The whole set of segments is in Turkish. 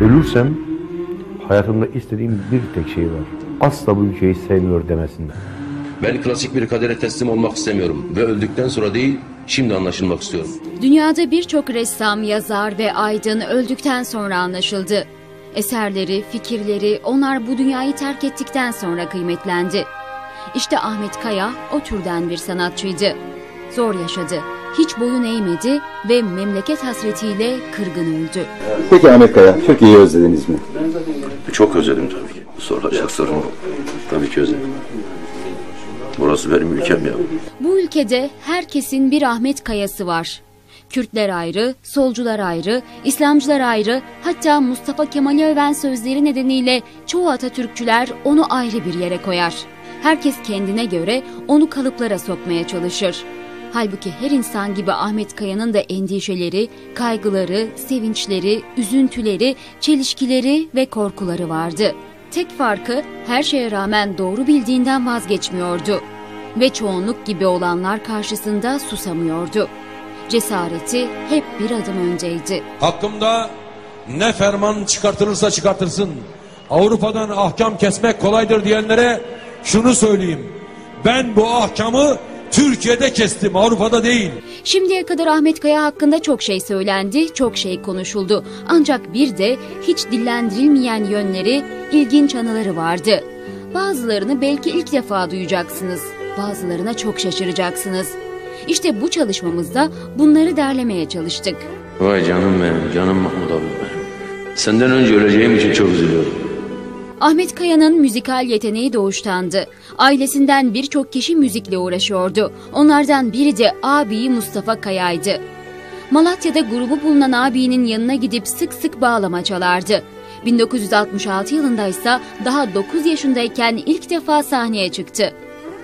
Ölürsem hayatımda istediğim bir tek şey var. Asla bu ülkeyi sevmiyor demesinler. Ben klasik bir kadere teslim olmak istemiyorum ve öldükten sonra değil, şimdi anlaşılmak istiyorum. Dünyada birçok ressam, yazar ve aydın öldükten sonra anlaşıldı. Eserleri, fikirleri onlar bu dünyayı terk ettikten sonra kıymetlendi. İşte Ahmet Kaya o türden bir sanatçıydı. Zor yaşadı, hiç boyun eğmedi ve memleket hasretiyle kırgın öldü. Peki Ahmet Kaya, Türkiye'yi özlediniz mi? Çok özledim tabii ki. Sorulacak sorun bu. Tabii ki özledim. Burası benim ülkem ya. Bu ülkede herkesin bir Ahmet Kaya'sı var. Kürtler ayrı, solcular ayrı, İslamcılar ayrı, hatta Mustafa Kemal'i öven sözleri nedeniyle çoğu Atatürkçüler onu ayrı bir yere koyar. Herkes kendine göre onu kalıplara sokmaya çalışır. Halbuki her insan gibi Ahmet Kaya'nın da endişeleri, kaygıları, sevinçleri, üzüntüleri, çelişkileri ve korkuları vardı. Tek farkı her şeye rağmen doğru bildiğinden vazgeçmiyordu. Ve çoğunluk gibi olanlar karşısında susamıyordu. Cesareti hep bir adım öndeydi. Hakkımda ne ferman çıkartılırsa çıkartırsın, Avrupa'dan ahkam kesmek kolaydır diyenlere şunu söyleyeyim. Ben bu ahkamı Türkiye'de kestim, Avrupa'da değil. Şimdiye kadar Ahmet Kaya hakkında çok şey söylendi, çok şey konuşuldu. Ancak bir de hiç dillendirilmeyen yönleri, ilginç anıları vardı. Bazılarını belki ilk defa duyacaksınız, bazılarına çok şaşıracaksınız. İşte bu çalışmamızda bunları derlemeye çalıştık. Vay canım benim, canım Mahmut abi benim. Senden önce öleceğim için çok üzülüyorum. Ahmet Kaya'nın müzikal yeteneği doğuştandı. Ailesinden birçok kişi müzikle uğraşıyordu. Onlardan biri de ağabeyi Mustafa Kaya'ydı. Malatya'da grubu bulunan ağabeyinin yanına gidip sık sık bağlama çalardı. 1966 yılında ise daha 9 yaşındayken ilk defa sahneye çıktı.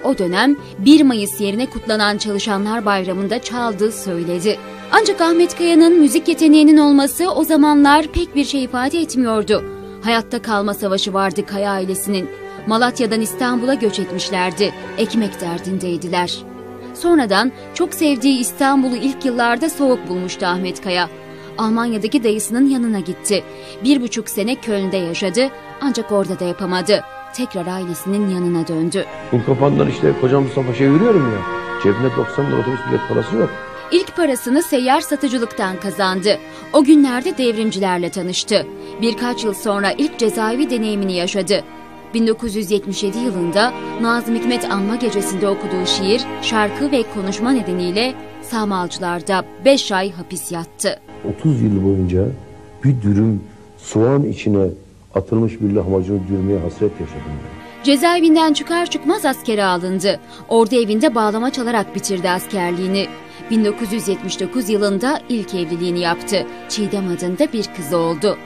O dönem 1 Mayıs yerine kutlanan Çalışanlar Bayramı'nda çaldı, söyledi. Ancak Ahmet Kaya'nın müzik yeteneğinin olması o zamanlar pek bir şey ifade etmiyordu. Hayatta kalma savaşı vardı Kaya ailesinin. Malatya'dan İstanbul'a göç etmişlerdi. Ekmek derdindeydiler. Sonradan çok sevdiği İstanbul'u ilk yıllarda soğuk bulmuştu Ahmet Kaya. Almanya'daki dayısının yanına gitti. 1,5 sene Köln'de yaşadı ancak orada da yapamadı. Tekrar ailesinin yanına döndü. Bu kapandan işte Koca Mustafa Paşa'ya yürüyorum ya. Cebimde 90 lira otobüs bilet parası yok. İlk parasını seyyar satıcılıktan kazandı. O günlerde devrimcilerle tanıştı. Birkaç yıl sonra ilk cezaevi deneyimini yaşadı. 1977 yılında Nazım Hikmet Anma Gecesi'nde okuduğu şiir, şarkı ve konuşma nedeniyle Sağmalcılar'da 5 ay hapis yattı. 30 yıl boyunca bir dürüm soğan içine atılmış bir lahmacunu dürmeye hasret yaşadım ben. Cezaevinden çıkar çıkmaz askere alındı. Ordu evinde bağlama çalarak bitirdi askerliğini. 1979 yılında ilk evliliğini yaptı. Çiğdem adında bir kızı oldu.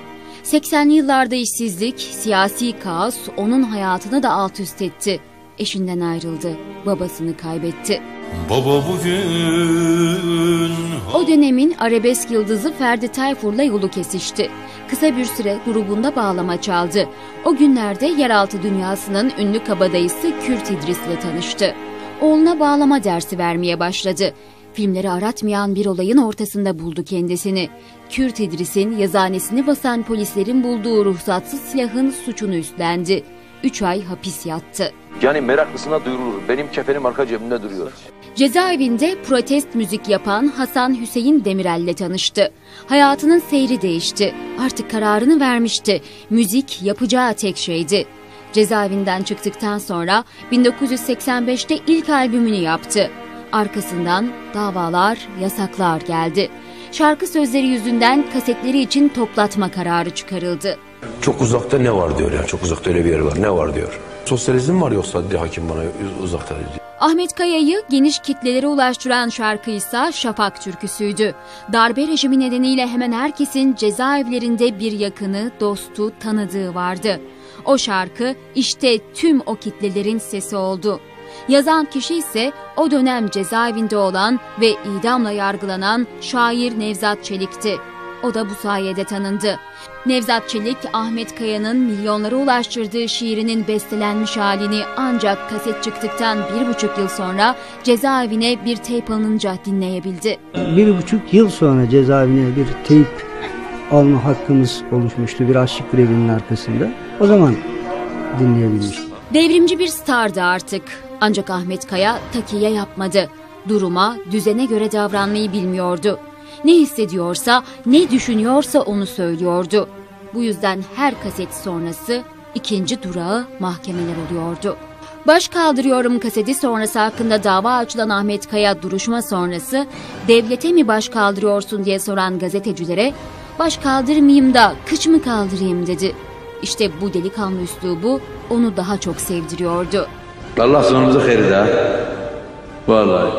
80'li yıllarda işsizlik, siyasi kaos onun hayatını da alt üst etti. Eşinden ayrıldı, babasını kaybetti. Baba bugün... O dönemin arabesk yıldızı Ferdi Tayfur'la yolu kesişti. Kısa bir süre grubunda bağlama çaldı. O günlerde yeraltı dünyasının ünlü kabadayısı Kürt İdris'le tanıştı. Oğluna bağlama dersi vermeye başladı. Filmleri aratmayan bir olayın ortasında buldu kendisini. Kürt İdris'in yazıhanesini basan polislerin bulduğu ruhsatsız silahın suçunu üstlendi. 3 ay hapis yattı. Yani meraklısına duyurulur. Benim kefenim arka cebimde duruyor. Cezaevinde protest müzik yapan Hasan Hüseyin Demirel'le tanıştı. Hayatının seyri değişti. Artık kararını vermişti. Müzik yapacağı tek şeydi. Cezaevinden çıktıktan sonra 1985'te ilk albümünü yaptı. Arkasından davalar, yasaklar geldi. Şarkı sözleri yüzünden kasetleri için toplatma kararı çıkarıldı. Çok uzakta ne var diyor ya. Çok uzakta öyle bir yer var. Ne var diyor. Sosyalizm var yoksa diye hakim bana uzakta diyor. Ahmet Kaya'yı geniş kitlelere ulaştıran şarkıysa Şafak türküsüydü. Darbe rejimi nedeniyle hemen herkesin cezaevlerinde bir yakını, dostu, tanıdığı vardı. O şarkı işte tüm o kitlelerin sesi oldu. Yazan kişi ise o dönem cezaevinde olan ve idamla yargılanan şair Nevzat Çelik'ti. o da bu sayede tanındı. Nevzat Çelik, Ahmet Kaya'nın milyonlara ulaştırdığı şiirinin bestelenmiş halini ancak kaset çıktıktan 1,5 yıl sonra cezaevine bir teyp alınınca dinleyebildi. 1,5 yıl sonra cezaevine bir teyp alma hakkımız oluşmuştu bir açlık grevinin arkasında. O zaman dinleyebilmiştim. Devrimci bir stardı artık. Ancak Ahmet Kaya takiye yapmadı. Duruma, düzene göre davranmayı bilmiyordu. Ne hissediyorsa, ne düşünüyorsa onu söylüyordu. Bu yüzden her kaset sonrası ikinci durağı mahkemeler oluyordu. Baş kaldırıyorum kaseti sonrası hakkında dava açılan Ahmet Kaya duruşma sonrası devlete mi baş kaldırıyorsun diye soran gazetecilere baş kaldırmayayım da kıç mı kaldırayım dedi. İşte bu delikanlı üslubu onu daha çok sevdiriyordu. Allah sonumuzu hayır ha. Vallahi.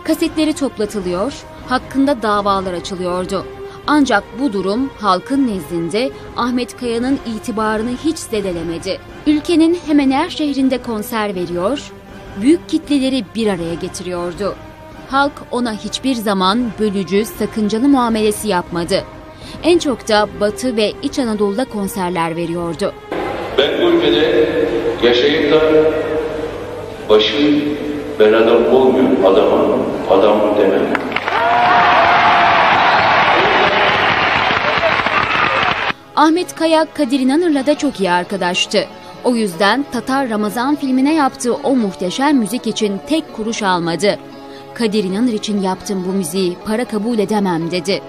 Kasetleri toplatılıyor, hakkında davalar açılıyordu. Ancak bu durum halkın nezdinde Ahmet Kaya'nın itibarını hiç zedelemedi. Ülkenin hemen her şehrinde konser veriyor, büyük kitleleri bir araya getiriyordu. Halk ona hiçbir zaman bölücü, sakıncalı muamelesi yapmadı. En çok da Batı ve İç Anadolu'da konserler veriyordu. Ben bu ülkede yaşayıp da başım belada olmuyor adam demem. Ahmet Kaya, Kadir İnanır'la da çok iyi arkadaştı. O yüzden Tatar Ramazan filmine yaptığı o muhteşem müzik için tek kuruş almadı. Kadir İnanır için yaptım bu müziği, para kabul edemem dedi.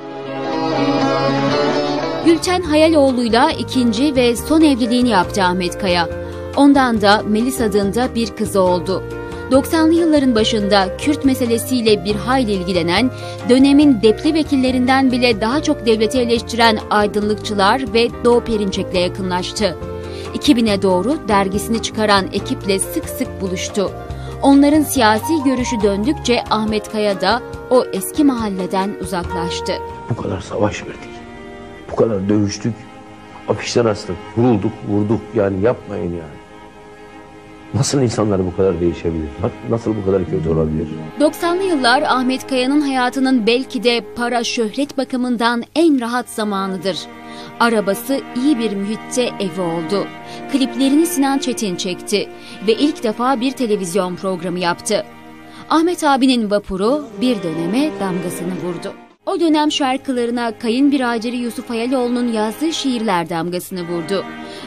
Gülten Hayaloğlu'yla ikinci ve son evliliğini yaptı Ahmet Kaya. Ondan da Melis adında bir kızı oldu. 90'lı yılların başında Kürt meselesiyle bir hayli ilgilenen, dönemin depli vekillerinden bile daha çok devleti eleştiren aydınlıkçılar ve Doğu Perinçek'le yakınlaştı. 2000'e doğru dergisini çıkaran ekiple sık sık buluştu. Onların siyasi görüşü döndükçe Ahmet Kaya da o eski mahalleden uzaklaştı. Bu kadar savaş verdik. Bu kadar dövüştük. Afişler astık. Vurulduk, vurduk. Yani yapmayın yani. Nasıl insanlar bu kadar değişebilir? Nasıl bu kadar kötü olabilir? 90'lı yıllar Ahmet Kaya'nın hayatının belki de para şöhret bakımından en rahat zamanıdır. Arabası iyi bir mühitte evi oldu. Kliplerini Sinan Çetin çekti ve ilk defa bir televizyon programı yaptı. Ahmet abinin vapuru bir döneme damgasını vurdu. O dönem şarkılarına kayınbiraderi Yusuf Hayaloğlu'nun yazdığı şiirler damgasını vurdu.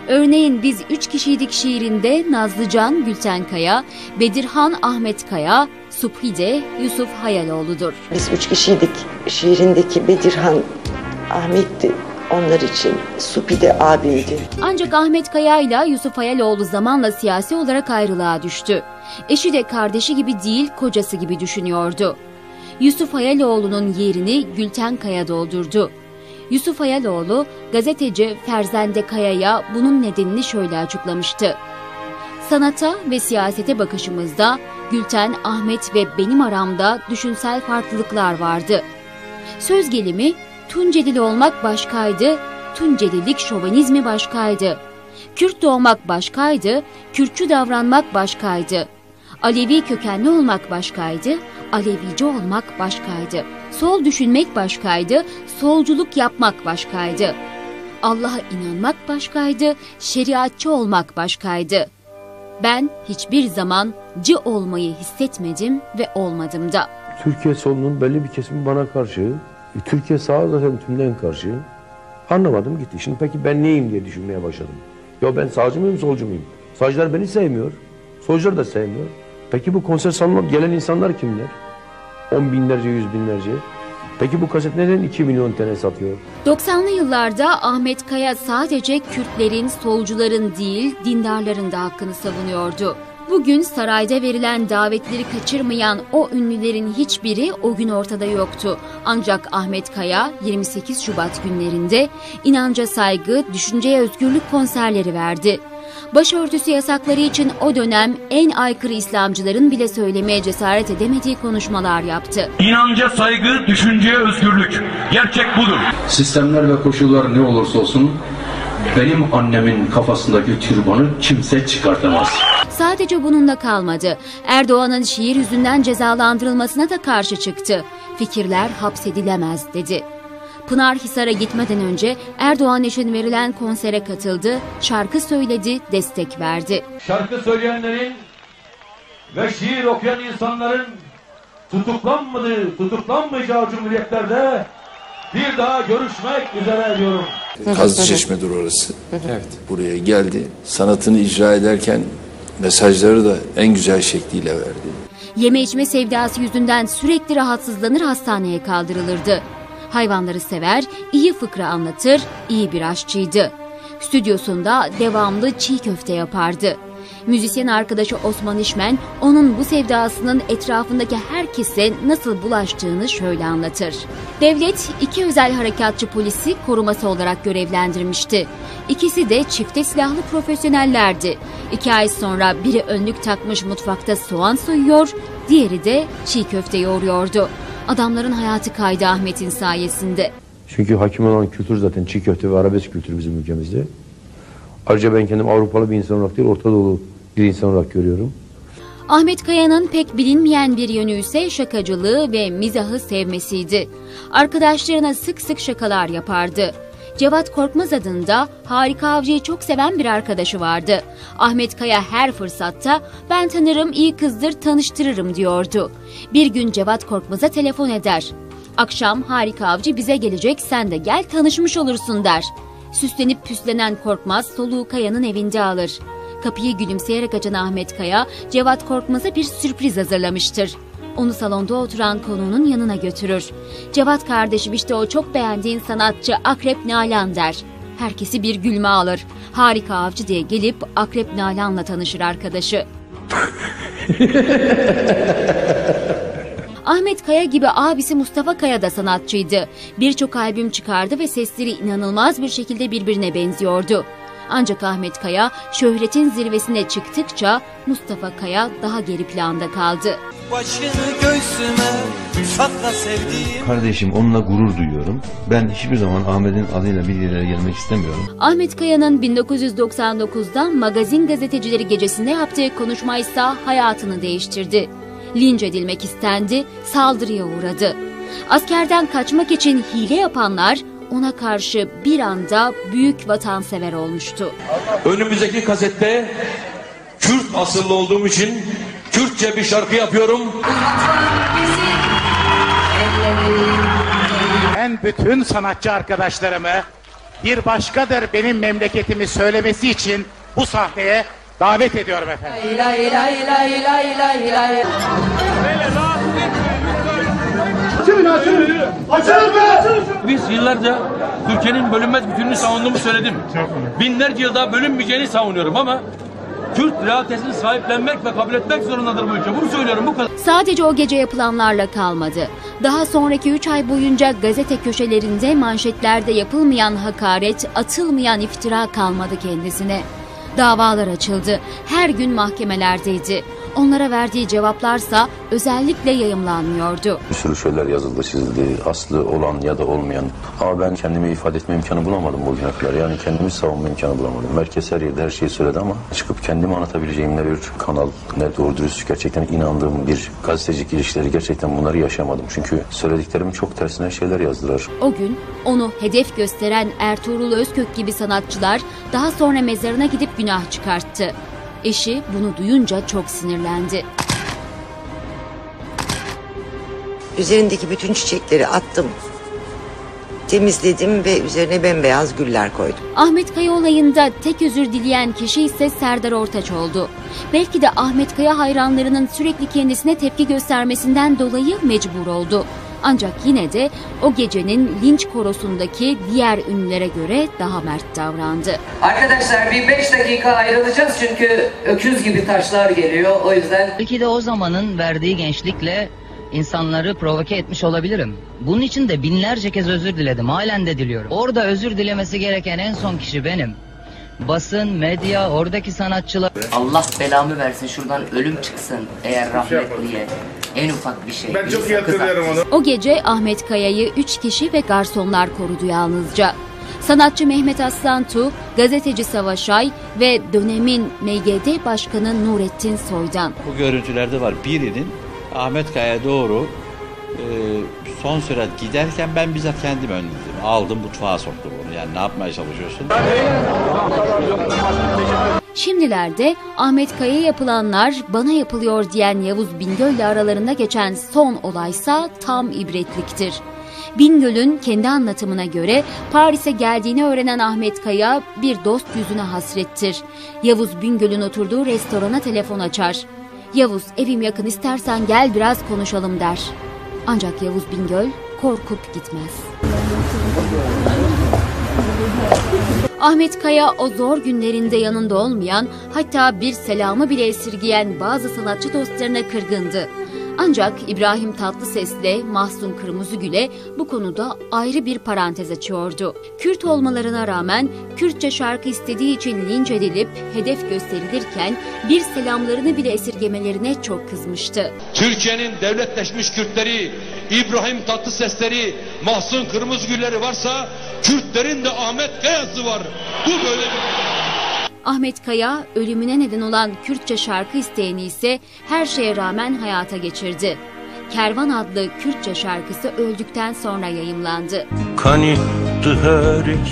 Örneğin Biz Üç Kişiydik şiirinde Nazlıcan Gülten Kaya, Bedirhan Ahmet Kaya, Subhide Yusuf Hayaloğlu'dur. Biz üç kişiydik şiirindeki Bedirhan Ahmet'ti onlar için, Subhide abimdi. Ancak Ahmet Kaya ile Yusuf Hayaloğlu zamanla siyasi olarak ayrılığa düştü. Eşi de kardeşi gibi değil, kocası gibi düşünüyordu. Yusuf Hayaloğlu'nun yerini Gülten Kaya doldurdu. Yusuf Hayaloğlu, gazeteci Ferzende Kaya'ya bunun nedenini şöyle açıklamıştı. Sanata ve siyasete bakışımızda Gülten, Ahmet ve benim aramda düşünsel farklılıklar vardı. Söz gelimi Tuncelili olmak başkaydı, Tuncelilik şovenizmi başkaydı. Kürt doğmak başkaydı, Kürtçü davranmak başkaydı. Alevi kökenli olmak başkaydı, Alevici olmak başkaydı. Sol düşünmek başkaydı, solculuk yapmak başkaydı. Allah'a inanmak başkaydı, şeriatçı olmak başkaydı. Ben hiçbir zaman cı olmayı hissetmedim ve olmadım da. Türkiye solunun belli bir kesimi bana karşı, Türkiye sağı zaten tümden karşı. Anlamadım gitti. Şimdi peki ben neyim diye düşünmeye başladım. Ya ben sağcı mıyım, solcu muyum? Sağcılar beni sevmiyor, solcular da sevmiyor. Peki bu konser salonuna gelen insanlar kimler? 10 binlerce, 100 binlerce. Peki bu kaset neden 2 milyon tane satıyor? 90'lı yıllarda Ahmet Kaya sadece Kürtlerin, solcuların değil, dindarların da hakkını savunuyordu. Bugün sarayda verilen davetleri kaçırmayan o ünlülerin hiçbiri o gün ortada yoktu. Ancak Ahmet Kaya 28 Şubat günlerinde inanca saygı, düşünceye özgürlük konserleri verdi. Başörtüsü yasakları için o dönem en aykırı İslamcıların bile söylemeye cesaret edemediği konuşmalar yaptı. İnanca saygı, düşünceye özgürlük. Gerçek budur. Sistemler ve koşullar ne olursa olsun benim annemin kafasındaki türbanı kimse çıkartamaz. Sadece bununla kalmadı. Erdoğan'ın şiir yüzünden cezalandırılmasına da karşı çıktı. Fikirler hapsedilemez dedi. Pınarhisar'a gitmeden önce Erdoğan için verilen konsere katıldı, şarkı söyledi, destek verdi. Şarkı söyleyenlerin ve şiir okuyan insanların tutuklanmadığı, tutuklanmayacağı cumhuriyetlerde bir daha görüşmek üzere diyorum. Kazlıçeşme'dir orası. Evet. Buraya geldi. Sanatını icra ederken mesajları da en güzel şekliyle verdi. Yeme içme sevdası yüzünden sürekli rahatsızlanır, hastaneye kaldırılırdı. Hayvanları sever, iyi fıkra anlatır, iyi bir aşçıydı. Stüdyosunda devamlı çiğ köfte yapardı. Müzisyen arkadaşı Osman İşmen, onun bu sevdasının etrafındaki herkese nasıl bulaştığını şöyle anlatır. Devlet 2 özel harekatçı polisi koruması olarak görevlendirmişti. İkisi de çifte silahlı profesyonellerdi. 2 ay sonra biri önlük takmış mutfakta soğan soyuyor, diğeri de çiğ köfte yoğuruyordu. Adamların hayatı kaydı Ahmet'in sayesinde. Çünkü hakim olan kültür zaten çiğ köfte ve arabesk kültürü bizim ülkemizde. Ayrıca ben kendim Avrupalı bir insan olarak değil, Orta Doğulu bir insan olarak görüyorum. Ahmet Kaya'nın pek bilinmeyen bir yönü ise şakacılığı ve mizahı sevmesiydi. Arkadaşlarına sık sık şakalar yapardı. Cevat Korkmaz adında Harika Avcı'yı çok seven bir arkadaşı vardı. Ahmet Kaya her fırsatta "Ben tanırım, iyi kızdır, tanıştırırım" diyordu. Bir gün Cevat Korkmaz'a telefon eder. "Akşam Harika Avcı bize gelecek, sen de gel, tanışmış olursun" der. Süslenip püslenen Korkmaz soluğu Kaya'nın evinde alır. Kapıyı gülümseyerek açan Ahmet Kaya, Cevat Korkmaz'a bir sürpriz hazırlamıştır. Onu salonda oturan konuğunun yanına götürür. "Cevat kardeşim, işte o çok beğendiğin sanatçı Akrep Nalan" der. Herkesi bir gülme alır. Harika Avcı diye gelip Akrep Nalan'la tanışır arkadaşı. Ahmet Kaya gibi abisi Mustafa Kaya da sanatçıydı. Birçok albüm çıkardı ve sesleri inanılmaz bir şekilde birbirine benziyordu. Ancak Ahmet Kaya şöhretin zirvesine çıktıkça Mustafa Kaya daha geri planda kaldı. Başını göğsüme sakla sevdiğim. Kardeşim, onunla gurur duyuyorum. Ben hiçbir zaman Ahmet'in adıyla bir yere gelmek istemiyorum. Ahmet Kaya'nın 1999'da Magazin Gazetecileri Gecesi'nde yaptığı konuşmaysa hayatını değiştirdi. Linç edilmek istendi, saldırıya uğradı. Askerden kaçmak için hile yapanlar ona karşı bir anda büyük vatansever olmuştu. Önümüzdeki kasette Kürt asıllı olduğum için Kürtçe bir şarkı yapıyorum. Ben bütün sanatçı arkadaşlarımı "Bir başkadır benim memleketimi" söylemesi için bu sahneye davet ediyorum efendim. Biz yıllarca Türkiye'nin bölünmez bütünlüğünü savunduğumu söyledim. Binlerce yılda bölünmeyeceğini savunuyorum ama Kürt realitesini sahiplenmek ve kabul etmek zorundadır bu ülke. Bunu söylüyorum, bu kadar. Sadece o gece yapılanlarla kalmadı. Daha sonraki 3 ay boyunca gazete köşelerinde, manşetlerde yapılmayan hakaret, atılmayan iftira kalmadı kendisine. Davalar açıldı. Her gün mahkemelerdeydi. Onlara verdiği cevaplarsa özellikle yayımlanmıyordu. Bir sürü şeyler yazıldı, çizildi. Aslı olan ya da olmayan. Ama ben kendimi ifade etme imkanı bulamadım bugüne kadar. Yani kendimi savunma imkanı bulamadım. Merkez her yerde her şeyi söyledi ama çıkıp kendimi anlatabileceğim ne bir kanal, ne doğru dürüst gerçekten inandığım bir gazetecilik ilişkileri, gerçekten bunları yaşamadım. Çünkü söylediklerimin çok tersine şeyler yazdılar. O gün onu hedef gösteren Ertuğrul Özkök gibi sanatçılar daha sonra mezarına gidip günah çıkarttı. Eşi bunu duyunca çok sinirlendi. Üzerindeki bütün çiçekleri attım. Temizledim ve üzerine bembeyaz güller koydum. Ahmet Kaya olayında tek özür dileyen kişi ise Serdar Ortaç oldu. Belki de Ahmet Kaya hayranlarının sürekli kendisine tepki göstermesinden dolayı mecbur oldu. Ancak yine de o gecenin linç korosundaki diğer ünlülere göre daha mert davrandı. Arkadaşlar bir 5 dakika ayrılacağız çünkü öküz gibi taşlar geliyor, o yüzden. Belki de o zamanın verdiği gençlikle insanları provoke etmiş olabilirim. Bunun için de binlerce kez özür diledim, halen de diliyorum. Orada özür dilemesi gereken en son kişi benim. Basın, medya, oradaki sanatçılar. Allah belamı versin, şuradan ölüm çıksın eğer rahmetliye. En ufak bir şey. Ben çok iyi hatırlıyorum onu. O gece Ahmet Kaya'yı 3 kişi ve garsonlar korudu yalnızca. Sanatçı Mehmet Aslantu, gazeteci Savaş Ay ve dönemin MGD Başkanı Nurettin Soydan. Bu görüntülerde var. Birinin Ahmet Kaya'ya doğru son süre giderken ben bizzat kendim önledim. Aldım mutfağa soktum onu. Yani ne yapmaya çalışıyorsun? Şimdilerde Ahmet Kaya'ya yapılanlar bana yapılıyor diyen Yavuz Bingöl ile aralarında geçen son olaysa tam ibretliktir. Bingöl'ün kendi anlatımına göre Paris'e geldiğini öğrenen Ahmet Kaya bir dost yüzüne hasrettir. Yavuz Bingöl'ün oturduğu restorana telefon açar. Yavuz, evim yakın, istersen gel biraz konuşalım der. Ancak Yavuz Bingöl korkup gitmez. Ahmet Kaya o zor günlerinde yanında olmayan, hatta bir selamı bile esirgeyen bazı sanatçı dostlarına kırgındı. Ancak İbrahim Tatlıses'le Mahsun Kırmızıgül'e bu konuda ayrı bir parantez açıyordu. Kürt olmalarına rağmen Kürtçe şarkı istediği için linç edilip hedef gösterilirken bir selamlarını bile esirgemelerine çok kızmıştı. Türkiye'nin devletleşmiş Kürtleri, İbrahim Tatlısesleri, Mahsun Kırmızıgül'leri varsa Kürtlerin de Ahmet Kaya'sı var. Bu böyle bir... Ahmet Kaya ölümüne neden olan Kürtçe şarkı isteğini ise her şeye rağmen hayata geçirdi. Kervan adlı Kürtçe şarkısı öldükten sonra yayımlandı.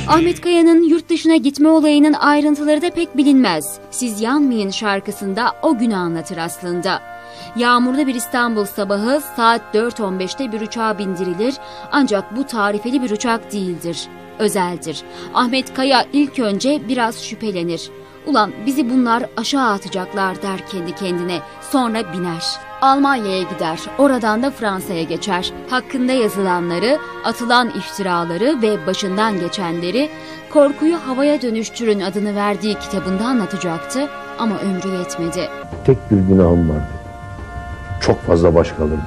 Ahmet Kaya'nın yurt dışına gitme olayının ayrıntıları da pek bilinmez. Siz Yanmayın şarkısında o günü anlatır aslında. Yağmurlu bir İstanbul sabahı saat 4.15'te bir uçağa bindirilir, ancak bu tarifeli bir uçak değildir. Özeldir. Ahmet Kaya ilk önce biraz şüphelenir. Ulan bizi bunlar aşağı atacaklar der kendi kendine. Sonra biner. Almanya'ya gider. Oradan da Fransa'ya geçer. Hakkında yazılanları, atılan iftiraları ve başından geçenleri Korkuyu Havaya Dönüştürün adını verdiği kitabında anlatacaktı ama ömrü yetmedi. Tek bir günahım vardı. Çok fazla baş kalırdım.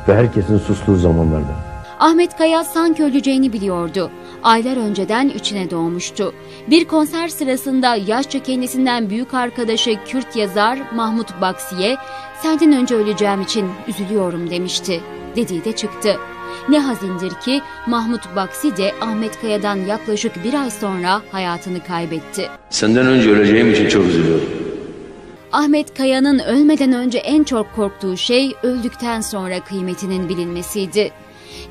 Ve herkesin sustuğu zamanlarda. Ahmet Kaya sanki öleceğini biliyordu. Aylar önceden içine doğmuştu. Bir konser sırasında yaşça kendisinden büyük arkadaşı Kürt yazar Mahmut Baksi'ye "Senden önce öleceğim için üzülüyorum" demişti. Dediği de çıktı. Ne hazindir ki Mahmut Baksi de Ahmet Kaya'dan yaklaşık bir ay sonra hayatını kaybetti. Senden önce öleceğim için çok üzülüyorum. Ahmet Kaya'nın ölmeden önce en çok korktuğu şey öldükten sonra kıymetinin bilinmesiydi.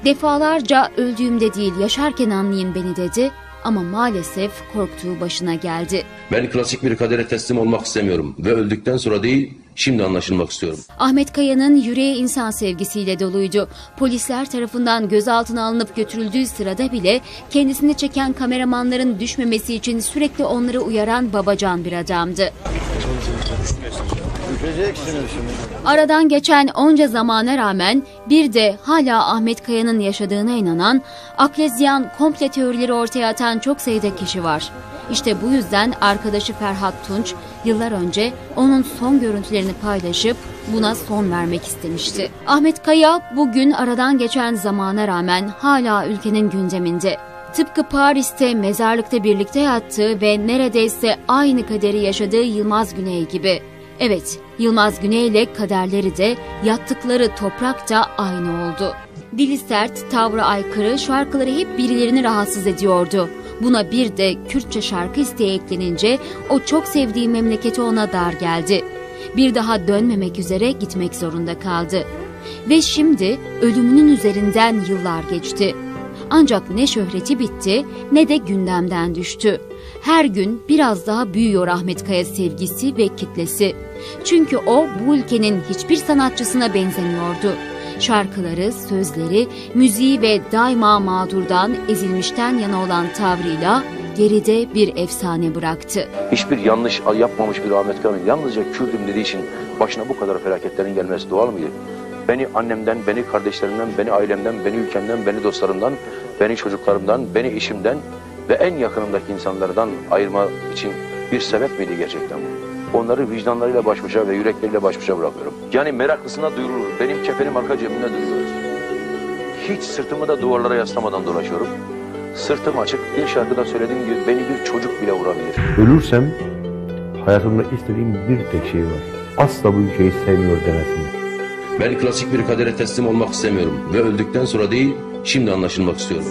Defalarca öldüğümde değil yaşarken anlayın beni dedi ama maalesef korktuğu başına geldi. Ben klasik bir kadere teslim olmak istemiyorum ve öldükten sonra değil şimdi anlaşılmak istiyorum. Ahmet Kaya'nın yüreği insan sevgisiyle doluydu. Polisler tarafından gözaltına alınıp götürüldüğü sırada bile kendisini çeken kameramanların düşmemesi için sürekli onları uyaran babacan bir adamdı. Aradan geçen onca zamana rağmen bir de hala Ahmet Kaya'nın yaşadığına inanan, aklezyan komple teorileri ortaya atan çok sayıda kişi var. İşte bu yüzden arkadaşı Ferhat Tunç yıllar önce onun son görüntülerini paylaşıp buna son vermek istemişti. Ahmet Kaya bugün aradan geçen zamana rağmen hala ülkenin gündeminde. Tıpkı Paris'te mezarlıkta birlikte yattığı ve neredeyse aynı kaderi yaşadığı Yılmaz Güney gibi. Evet, Yılmaz Güney ile kaderleri de yattıkları toprak da aynı oldu. Dili sert, tavrı aykırı, şarkıları hep birilerini rahatsız ediyordu. Buna bir de Kürtçe şarkı isteği eklenince o çok sevdiği memleketi ona dar geldi. Bir daha dönmemek üzere gitmek zorunda kaldı. Ve şimdi ölümünün üzerinden yıllar geçti. Ancak ne şöhreti bitti ne de gündemden düştü. Her gün biraz daha büyüyor Ahmet Kaya sevgisi ve kitlesi. Çünkü o bu ülkenin hiçbir sanatçısına benzemiyordu. Şarkıları, sözleri, müziği ve daima mağdurdan, ezilmişten yana olan tavrıyla geride bir efsane bıraktı. Hiçbir yanlış yapmamış bir Ahmet Kaya'nın yalnızca Kürt'üm dediği için başına bu kadar felaketlerin gelmesi doğal mıydı? Beni annemden, beni kardeşlerimden, beni ailemden, beni ülkemden, beni dostlarımdan, beni çocuklarımdan, beni eşimden ve en yakınımdaki insanlardan ayırma için bir sebep miydi gerçekten bu? Onları vicdanlarıyla baş başa ve yürekleriyle baş başa bırakıyorum. Yani meraklısına duyurulur. Benim kefenim arka cebimde duruyor. Hiç sırtımı da duvarlara yaslamadan dolaşıyorum. Sırtım açık. Bir şarkıda söylediğim gibi beni bir çocuk bile vurabilir. Ölürsem hayatımda istediğim bir tek şey var. Asla bu ülkeyi sevmiyor demesinler. Ben klasik bir kadere teslim olmak istemiyorum ve öldükten sonra değil şimdi anlaşılmak istiyorum.